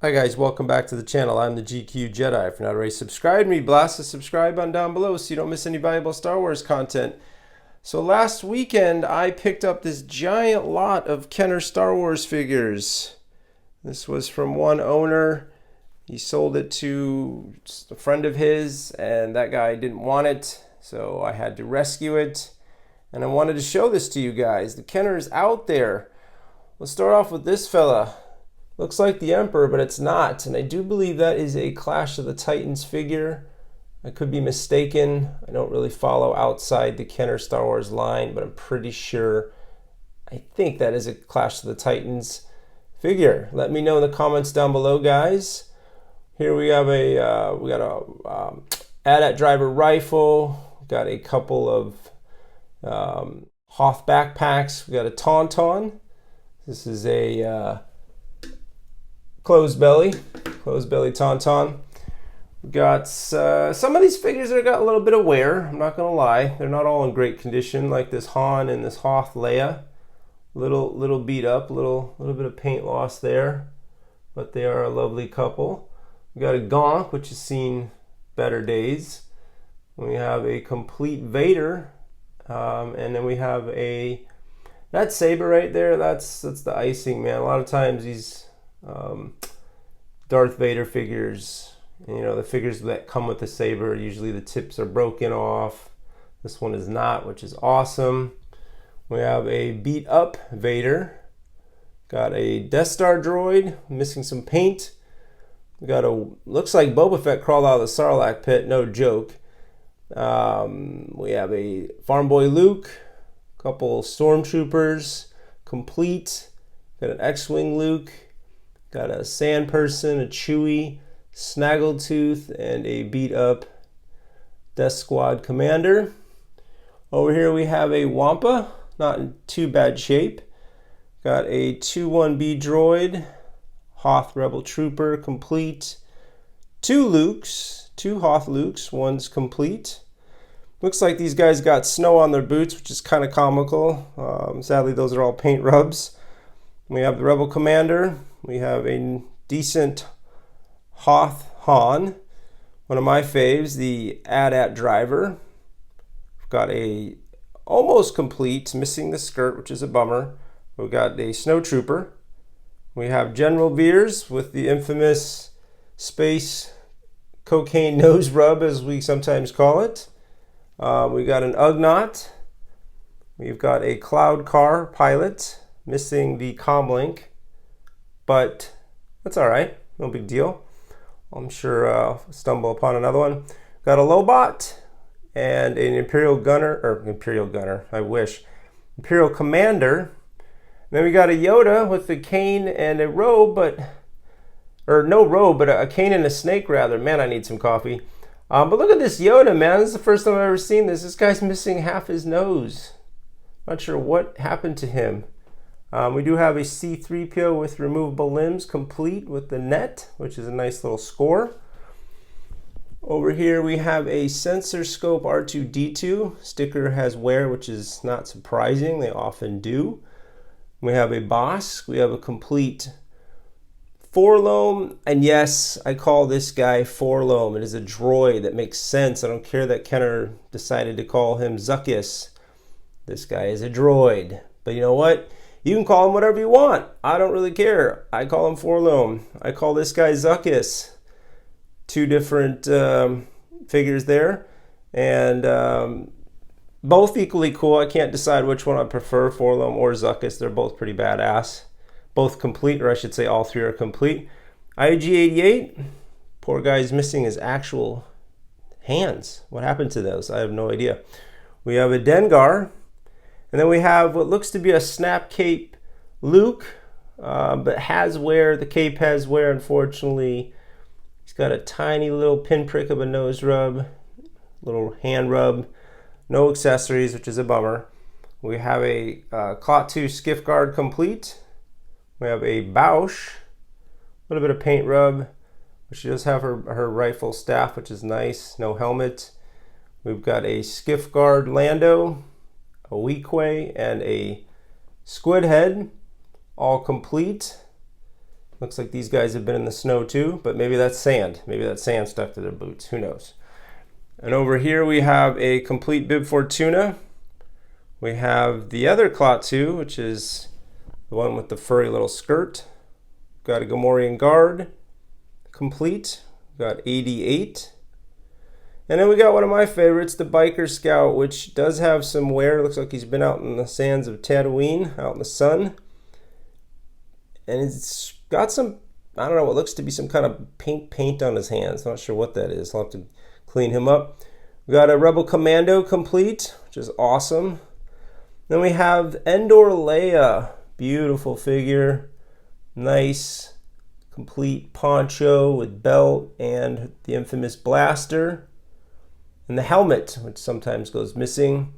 Hi guys, welcome back to the channel. I'm the GQ Jedi. If you're not already subscribed to me, blast the subscribe button down below so you don't miss any valuable Star Wars content. So last weekend I picked up this giant lot of Kenner Star Wars figures. This was from one owner. He sold it to a friend of his and that guy didn't want it, so I had to rescue it. And I wanted to show this to you guys. The Kenner is out there. Let's start off with this fella. Looks like the Emperor, but it's not. And I do believe that is a Clash of the Titans figure. I could be mistaken. I don't really follow outside the Kenner Star Wars line, but I'm pretty sure. I think that is a Clash of the Titans figure. Let me know in the comments down below, guys. Here we have a AT-AT driver rifle. We got a couple of Hoth backpacks. We got a Tauntaun. This is a closed belly Tauntaun. We got some of these figures that got a little bit of wear. I'm not gonna lie, they're not all in great condition, like this Han and this Hoth Leia. Little beat up, little bit of paint loss there, but they are a lovely couple. We got a Gonk, which has seen better days. We have a complete Vader, and then we have that saber right there. That's the icing, man. A lot of times these Darth Vader figures, you know, the figures that come with the saber, usually the tips are broken off. This one is not, which is awesome. We have a beat up Vader. Got a Death Star droid, missing some paint. We got looks like Boba Fett crawled out of the Sarlacc pit, no joke. We have a Farm Boy Luke, a couple Stormtroopers, complete. Got an X-Wing Luke. Got a Sand Person, a Chewie, Snaggletooth, and a beat up Death Squad Commander. Over here we have a Wampa, not in too bad shape. Got a 2-1B droid, Hoth Rebel Trooper, complete. Two Hoth Lukes, one's complete. Looks like these guys got snow on their boots, which is kind of comical. Sadly, those are all paint rubs. We have the Rebel Commander. We have a decent Hoth Han. One of my faves, the AT-AT driver. We've got a almost complete, missing the skirt, which is a bummer. We've got a Snowtrooper. We have General Veers with the infamous space cocaine nose rub, as we sometimes call it. We got an Ugnaught. We've got a Cloud Car pilot, missing the comlink, but that's all right, no big deal. I'm sure I'll stumble upon another one. Got a Lobot and an Imperial Gunner, I wish. Imperial Commander. And then we got a Yoda with a cane and a robe, a cane and a snake rather. Man, I need some coffee. But look at this Yoda, man. This is the first time I've ever seen this. This guy's missing half his nose. Not sure what happened to him. We do have a C-3PO with removable limbs, complete with the net, which is a nice little score. Over here we have a sensor scope R2-D2. Sticker has wear, which is not surprising. They often do. We have a Boss. We have a complete Forlome. And yes, I call this guy Forlome. It is a droid. That makes sense. I don't care that Kenner decided to call him Zuckuss. This guy is a droid. But you know what? You can call him whatever you want. I don't really care. I call him Forlome. I call this guy Zuckuss. Two different figures there. And both equally cool. I can't decide which one I prefer, Forlome or Zuckuss. They're both pretty badass. Both complete, or I should say all three are complete. IG-88. Poor guy's missing his actual hands. What happened to those? I have no idea. We have a Dengar. And then we have what looks to be a snap cape Luke, but has wear. The cape has wear, unfortunately. He's got a tiny little pinprick of a nose rub, little hand rub, no accessories, which is a bummer. We have a Klaatu Skiff Guard complete. We have a Bausch, a little bit of paint rub, but she does have her rifle staff, which is nice, no helmet. We've got a Skiff Guard Lando, a Weequay, and a Squid Head, all complete. Looks like these guys have been in the snow too, but maybe that's sand. Maybe that sand stuck to their boots. Who knows? And over here we have a complete Bib Fortuna. We have the other Klaatu, which is the one with the furry little skirt. Got a Gamorrean Guard, complete. Got 88. And then we got one of my favorites, the Biker Scout, which does have some wear. Looks like he's been out in the sands of Tatooine, out in the sun. And it's got some, I don't know, what looks to be some kind of pink paint on his hands. Not sure what that is. I'll have to clean him up. We got a Rebel Commando complete, which is awesome. Then we have Endor Leia. Beautiful figure. Nice, complete poncho with belt and the infamous blaster. And the helmet, which sometimes goes missing.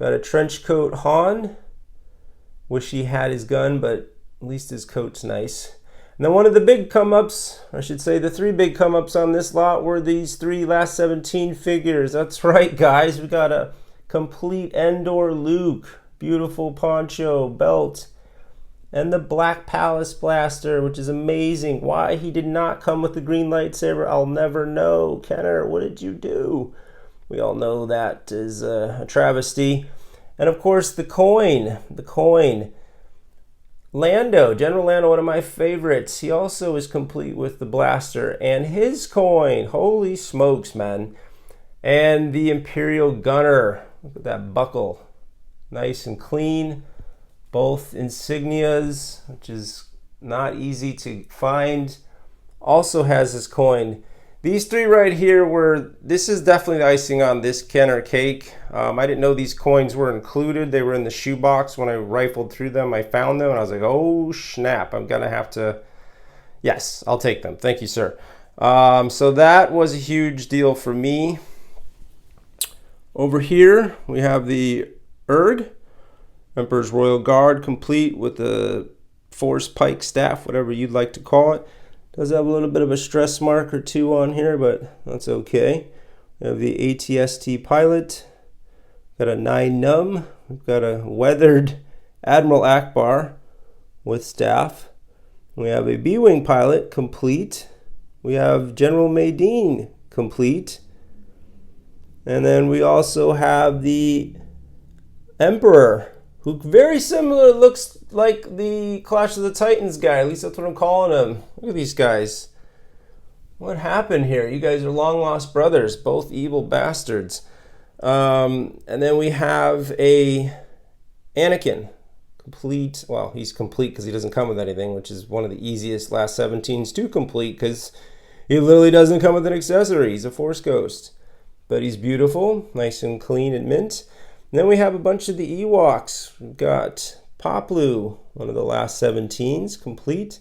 Got a trench coat Han. Wish he had his gun, but at least his coat's nice. And then one of the big come-ups, I should say the three big come-ups on this lot were these three last 17 figures. That's right, guys. We got a complete Endor Luke. Beautiful poncho, belt, and the Black Palace blaster, which is amazing. Why he did not come with the green lightsaber, I'll never know. Kenner, what did you do? We all know that is a travesty. And of course, the coin. Lando, General Lando, one of my favorites. He also is complete with the blaster and his coin. Holy smokes, man. And the Imperial Gunner. Look at that buckle. Nice and clean. Both insignias, which is not easy to find. Also has his coin. These three right here this is definitely the icing on this Kenner cake. I didn't know these coins were included. They were in the shoebox. When I rifled through them, I found them and I was like, oh snap, I'm gonna have to, yes, I'll take them. Thank you, sir. So that was a huge deal for me. Over here, we have the Urd, Emperor's Royal Guard, complete with the Force Pike staff, whatever you'd like to call it. Does have a little bit of a stress mark or two on here, but that's okay. We have the ATST pilot. Got a 9 Num. We've got a weathered Admiral Akbar with staff. We have a B-Wing pilot, complete. We have General Madine, complete. And then we also have the Emperor, who very similar, looks like the Clash of the Titans guy. At least that's what I'm calling him. Look at these guys. What happened here? You guys are long lost brothers, both evil bastards. And then we have a Anakin, complete. Well, he's complete because he doesn't come with anything, which is one of the easiest last 17s to complete because he literally doesn't come with an accessory. He's a Force Ghost. But he's beautiful, nice and clean and mint. And then we have a bunch of the Ewoks. We've got Poplu, one of the last 17s, complete.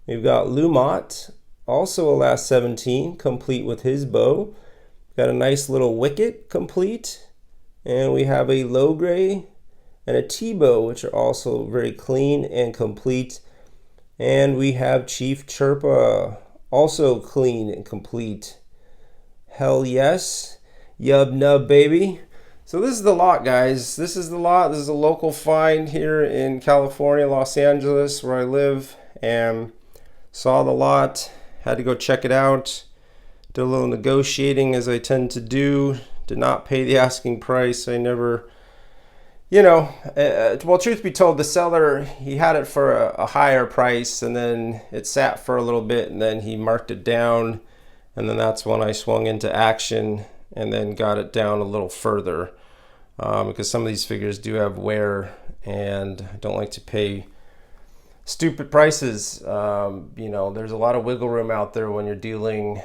We've got Lumot, also a last 17, complete with his bow. Got a nice little Wicket, complete. And we have a Logray and a T-bow, which are also very clean and complete. And we have Chief Chirpa, also clean and complete. Hell yes. Yub nub, baby. So this is the lot, guys. This is the lot. This is a local find here in California, Los Angeles, where I live, and saw the lot. Had to go check it out. Did a little negotiating, as I tend to do. Did not pay the asking price. I never, well, truth be told, the seller, he had it for a higher price, and then it sat for a little bit, and then he marked it down, and then that's when I swung into action and then got it down a little further, because some of these figures do have wear, and I don't like to pay stupid prices. There's a lot of wiggle room out there when you're dealing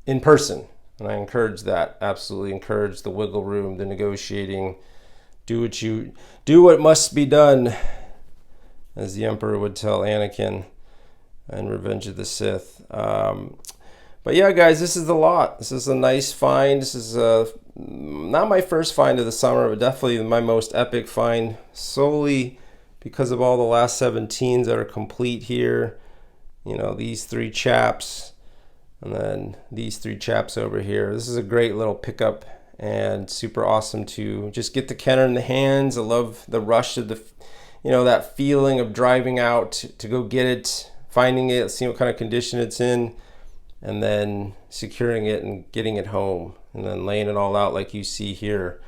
in person, and I encourage that. Absolutely encourage the wiggle room, the negotiating. Do what must be done, as the Emperor would tell Anakin in Revenge of the Sith. But yeah, guys, this is the lot. This is a nice find. This is not my first find of the summer, but definitely my most epic find, solely because of all the last 17s that are complete here. These three chaps, and then these three chaps over here. This is a great little pickup and super awesome to just get the Kenner in the hands. I love the rush of that feeling of driving out to go get it, finding it, seeing what kind of condition it's in, and then securing it and getting it home, and then laying it all out like you see here.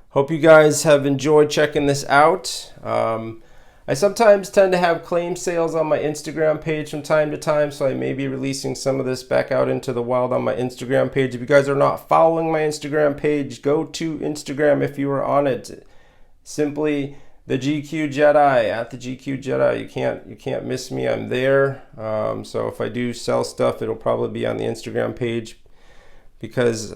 Hope you guys have enjoyed checking this out. I sometimes tend to have claim sales on my Instagram page from time to time, so I may be releasing some of this back out into the wild on my Instagram page. If you guys are not following my Instagram page, go to Instagram if you are on it. Simply the GQ Jedi, at the GQ Jedi. You can't miss me. I'm there. So if I do sell stuff, it'll probably be on the Instagram page, because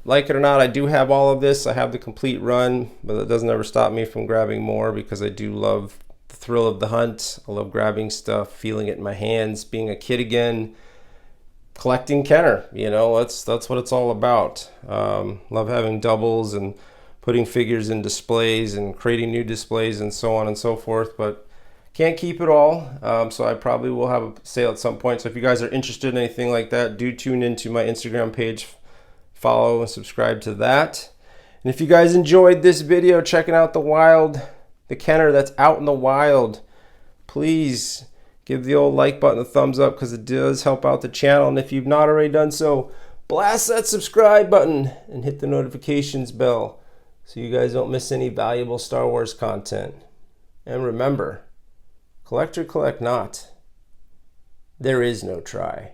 like it or not, I do have all of this. I have the complete run, but it doesn't ever stop me from grabbing more, because I do love the thrill of the hunt. I love grabbing stuff, feeling it in my hands, being a kid again, collecting Kenner. You know, that's what it's all about. Love having doubles and putting figures in displays and creating new displays and so on and so forth, but can't keep it all. So I probably will have a sale at some point. So if you guys are interested in anything like that, do tune into my Instagram page, follow and subscribe to that. And if you guys enjoyed this video, checking out the Kenner that's out in the wild, please give the old like button a thumbs up, because it does help out the channel. And if you've not already done so, blast that subscribe button and hit the notifications bell so you guys don't miss any valuable Star Wars content. And remember, collect or collect not, there is no try.